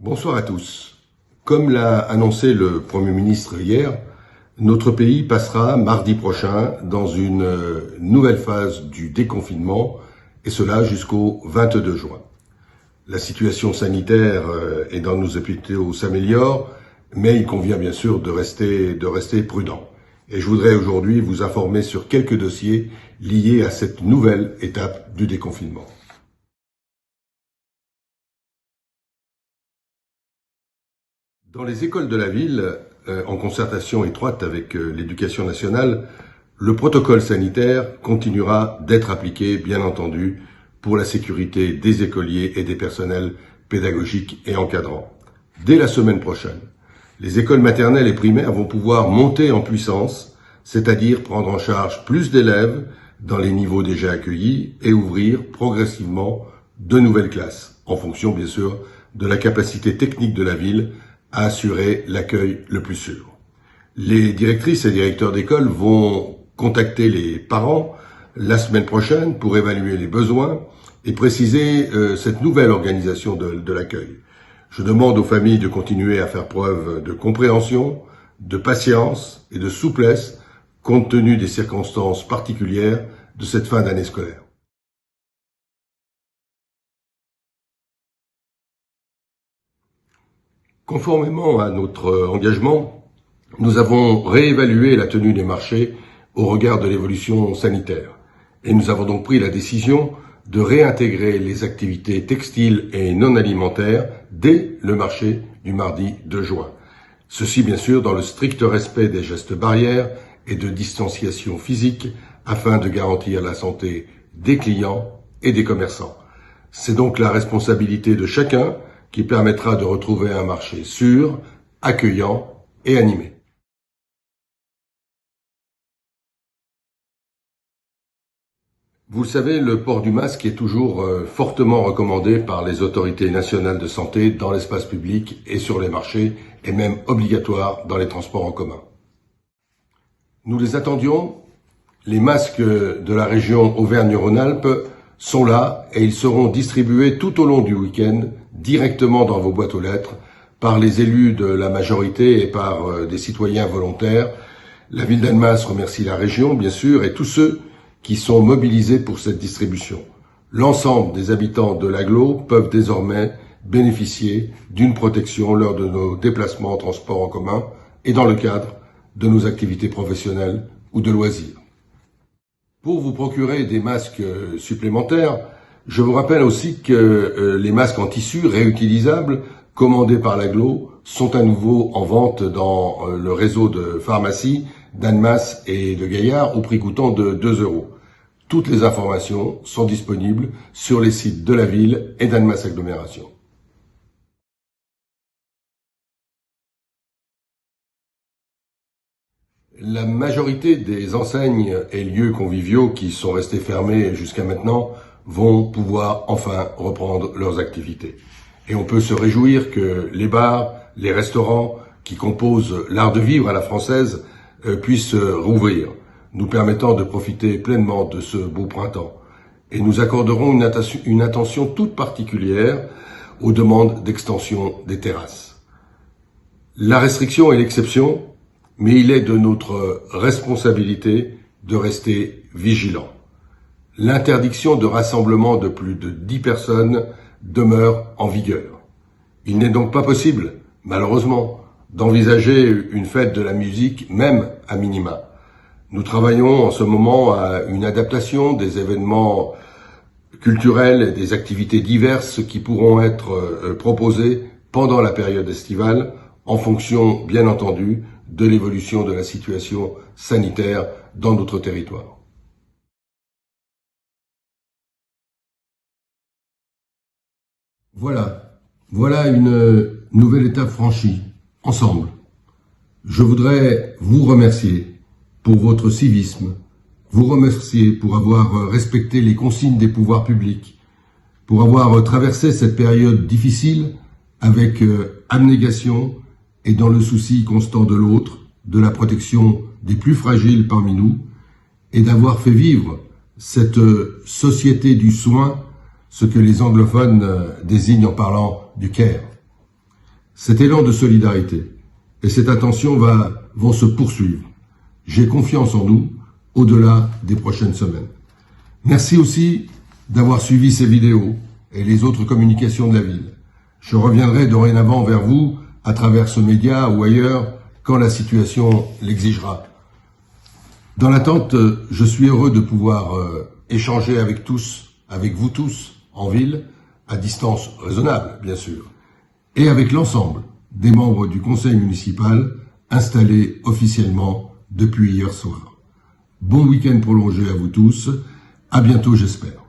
Bonsoir à tous. Comme l'a annoncé le Premier ministre hier, notre pays passera mardi prochain dans une nouvelle phase du déconfinement, et cela jusqu'au 22 juin. La situation sanitaire et dans nos hôpitaux s'améliore, mais il convient bien sûr de rester prudent. Et je voudrais aujourd'hui vous informer sur quelques dossiers liés à cette nouvelle étape du déconfinement. Dans les écoles de la ville, en concertation étroite avec l'éducation nationale, le protocole sanitaire continuera d'être appliqué, bien entendu, pour la sécurité des écoliers et des personnels pédagogiques et encadrants. Dès la semaine prochaine, les écoles maternelles et primaires vont pouvoir monter en puissance, c'est-à-dire prendre en charge plus d'élèves dans les niveaux déjà accueillis et ouvrir progressivement de nouvelles classes, en fonction bien sûr de la capacité technique de la ville à assurer l'accueil le plus sûr. Les directrices et directeurs d'école vont contacter les parents la semaine prochaine pour évaluer les besoins et préciser cette nouvelle organisation de l'accueil. Je demande aux familles de continuer à faire preuve de compréhension, de patience et de souplesse compte tenu des circonstances particulières de cette fin d'année scolaire. Conformément à notre engagement, nous avons réévalué la tenue des marchés au regard de l'évolution sanitaire. Et nous avons donc pris la décision de réintégrer les activités textiles et non alimentaires dès le marché du mardi 2 juin. Ceci, bien sûr, dans le strict respect des gestes barrières et de distanciation physique afin de garantir la santé des clients et des commerçants. C'est donc la responsabilité de chacun qui permettra de retrouver un marché sûr, accueillant et animé. Vous le savez, le port du masque est toujours fortement recommandé par les autorités nationales de santé dans l'espace public et sur les marchés, et même obligatoire dans les transports en commun. Nous les attendions, les masques de la région Auvergne-Rhône-Alpes sont là et ils seront distribués tout au long du week-end directement dans vos boîtes aux lettres par les élus de la majorité et par des citoyens volontaires. La ville d'Annemasse remercie la région, bien sûr, et tous ceux qui sont mobilisés pour cette distribution. L'ensemble des habitants de l'agglo peuvent désormais bénéficier d'une protection lors de nos déplacements en transport en commun et dans le cadre de nos activités professionnelles ou de loisirs. Pour vous procurer des masques supplémentaires, je vous rappelle aussi que les masques en tissu réutilisables commandés par l'agglo sont à nouveau en vente dans le réseau de pharmacies d'Annemasse et de Gaillard au prix coûtant de 2 €. Toutes les informations sont disponibles sur les sites de la ville et d'Annemasse Agglomération. La majorité des enseignes et lieux conviviaux qui sont restés fermés jusqu'à maintenant vont pouvoir enfin reprendre leurs activités. Et on peut se réjouir que les bars, les restaurants qui composent l'art de vivre à la française puissent rouvrir, nous permettant de profiter pleinement de ce beau printemps. Et nous accorderons une attention toute particulière aux demandes d'extension des terrasses. La restriction est l'exception, mais il est de notre responsabilité de rester vigilants. L'interdiction de rassemblement de plus de 10 personnes demeure en vigueur. Il n'est donc pas possible, malheureusement, d'envisager une fête de la musique, même à minima. Nous travaillons en ce moment à une adaptation des événements culturels et des activités diverses qui pourront être proposées pendant la période estivale, en fonction, bien entendu, de l'évolution de la situation sanitaire dans notre territoire. Voilà une nouvelle étape franchie, ensemble. Je voudrais vous remercier pour votre civisme, vous remercier pour avoir respecté les consignes des pouvoirs publics, pour avoir traversé cette période difficile avec abnégation et dans le souci constant de l'autre, de la protection des plus fragiles parmi nous, et d'avoir fait vivre cette société du soin, ce que les anglophones désignent en parlant du care. Cet élan de solidarité et cette attention vont se poursuivre. J'ai confiance en nous au-delà des prochaines semaines. Merci aussi d'avoir suivi ces vidéos et les autres communications de la ville. Je reviendrai dorénavant vers vous à travers ce média ou ailleurs quand la situation l'exigera. Dans l'attente, je suis heureux de pouvoir échanger avec vous tous, en ville, à distance raisonnable, bien sûr, et avec l'ensemble des membres du conseil municipal installés officiellement depuis hier soir. Bon week-end prolongé à vous tous. À bientôt, j'espère.